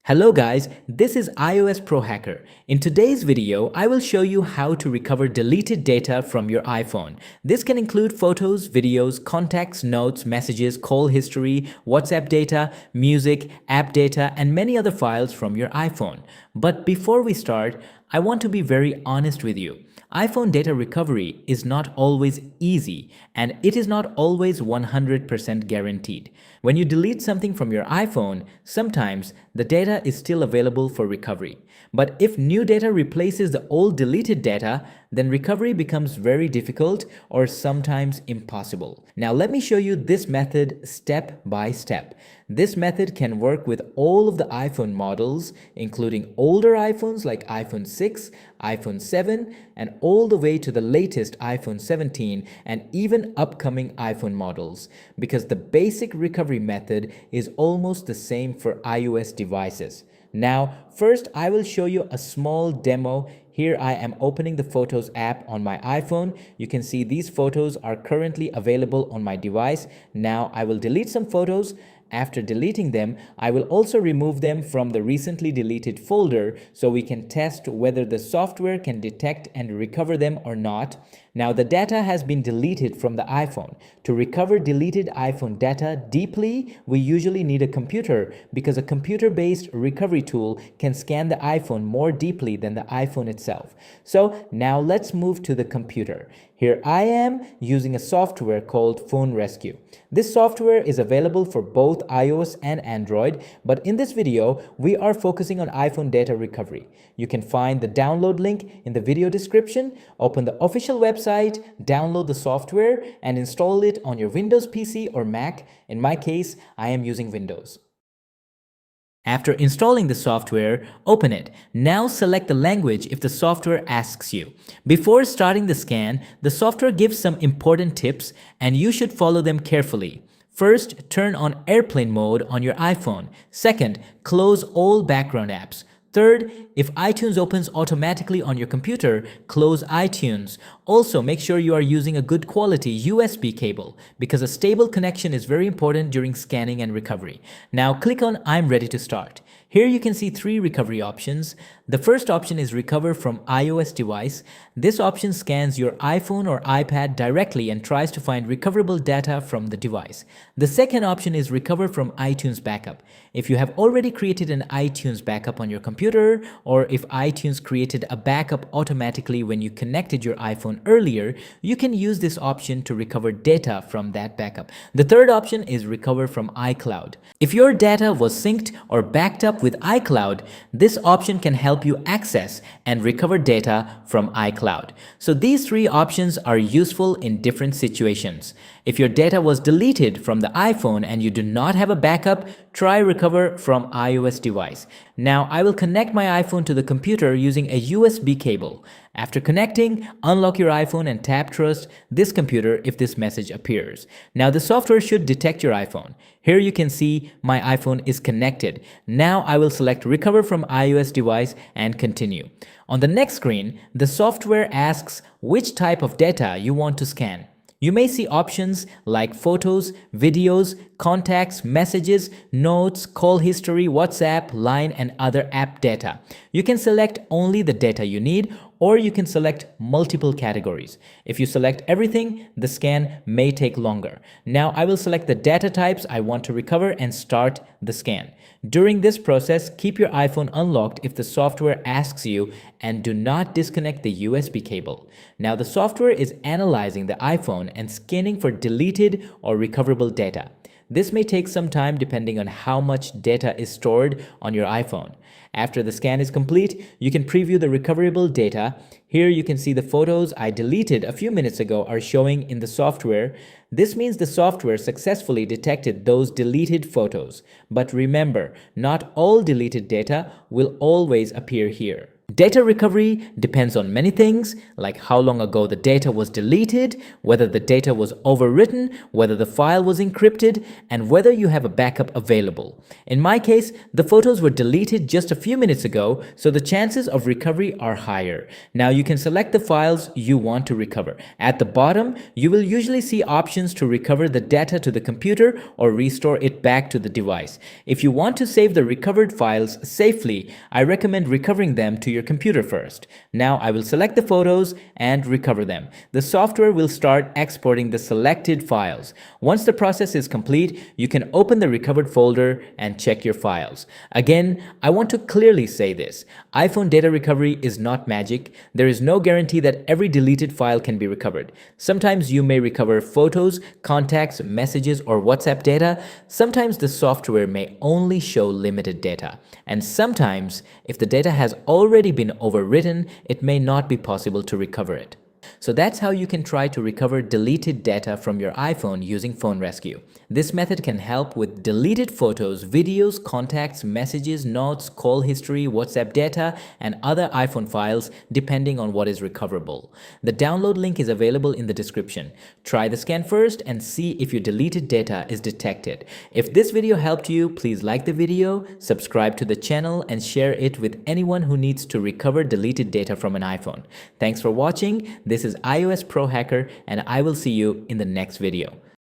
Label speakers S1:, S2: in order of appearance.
S1: Hello guys, this is iOS Pro Hacker. In today's video, I will show you how to recover deleted data from your iPhone. This can include photos, videos, contacts, notes, messages, call history, WhatsApp data, music, app data, and many other files from your iPhone. But before we start, I want to be very honest with you. iPhone data recovery is not always easy and it is not always 100% guaranteed. When you delete something from your iPhone, sometimes the data is still available for recovery. But if new data replaces the old deleted data, then recovery becomes very difficult or sometimes impossible. Now let me show you this method step by step. This method can work with all of the iPhone models, including older iPhones like iPhone 6, iPhone 7, and all the way to the latest iPhone 17 and even upcoming iPhone models, because the basic recovery method is almost the same for iOS devices. Now, first I will show you a small demo. Here I am opening the Photos app on my iPhone. You can see these photos are currently available on my device. Now I will delete some photos. After deleting them, I will also remove them from the recently deleted folder so we can test whether the software can detect and recover them or not. Now the data has been deleted from the iPhone. To recover deleted iPhone data deeply, we usually need a computer because a computer-based recovery tool can scan the iPhone more deeply than the iPhone itself. So now let's move to the computer. Here I am using a software called PhoneRescue. This software is available for both iOS and Android, but in this video, we are focusing on iPhone data recovery. You can find the download link in the video description. Open the official website, download the software, and install it on your Windows PC or Mac. In my case, I am using Windows. After installing the software, open it. Now select the language if the software asks you. Before starting the scan, the software gives some important tips and you should follow them carefully. First, turn on airplane mode on your iPhone. Second, close all background apps. Third, if iTunes opens automatically on your computer, close iTunes. Also, make sure you are using a good quality USB cable because a stable connection is very important during scanning and recovery. Now click on I'm ready to start. Here you can see three recovery options. The first option is recover from iOS device. This option scans your iPhone or iPad directly and tries to find recoverable data from the device. The second option is recover from iTunes backup. If you have already created an iTunes backup on your computer, or if iTunes created a backup automatically when you connected your iPhone earlier, you can use this option to recover data from that backup. The third option is recover from iCloud. If your data was synced or backed up with iCloud, this option can help you access and recover data from iCloud. So these three options are useful in different situations. If your data was deleted from the iPhone and you do not have a backup, try recover from iOS device. Now I will connect my iPhone to the computer using a USB cable. After connecting, unlock your iPhone and tap Trust this computer if this message appears. Now the software should detect your iPhone. Here you can see my iPhone is connected. Now I will select Recover from iOS device and continue. On the next screen, the software asks which type of data you want to scan. You may see options like photos, videos, contacts, messages, notes, call history, WhatsApp, Line, and other app data. You can select only the data you need, or you can select multiple categories. If you select everything, the scan may take longer. Now I will select the data types I want to recover and start the scan. During this process, keep your iPhone unlocked if the software asks you and do not disconnect the USB cable. Now the software is analyzing the iPhone and scanning for deleted or recoverable data. This may take some time depending on how much data is stored on your iPhone. After the scan is complete, you can preview the recoverable data. Here you can see the photos I deleted a few minutes ago are showing in the software. This means the software successfully detected those deleted photos. But remember, not all deleted data will always appear here. Data recovery depends on many things, like how long ago the data was deleted, whether the data was overwritten, whether the file was encrypted, and whether you have a backup available. In my case, the photos were deleted just a few minutes ago, so the chances of recovery are higher. Now you can select the files you want to recover. At the bottom, you will usually see options to recover the data to the computer or restore it back to the device. If you want to save the recovered files safely, I recommend recovering them to your computer first. Now I will select the photos and recover them. The software will start exporting the selected files. Once the process is complete, you can open the recovered folder and check your files. Again, I want to clearly say this. iPhone data recovery is not magic. There is no guarantee that every deleted file can be recovered. Sometimes you may recover photos, contacts, messages, or WhatsApp data. Sometimes the software may only show limited data. And sometimes, if the data has already been overwritten, it may not be possible to recover it. So that's how you can try to recover deleted data from your iPhone using PhoneRescue. This method can help with deleted photos, videos, contacts, messages, notes, call history, WhatsApp data, and other iPhone files depending on what is recoverable. The download link is available in the description. Try the scan first and see if your deleted data is detected. If this video helped you, please like the video, subscribe to the channel, and share it with anyone who needs to recover deleted data from an iPhone. Thanks for watching. This is iOS Pro Hacker, and I will see you in the next video.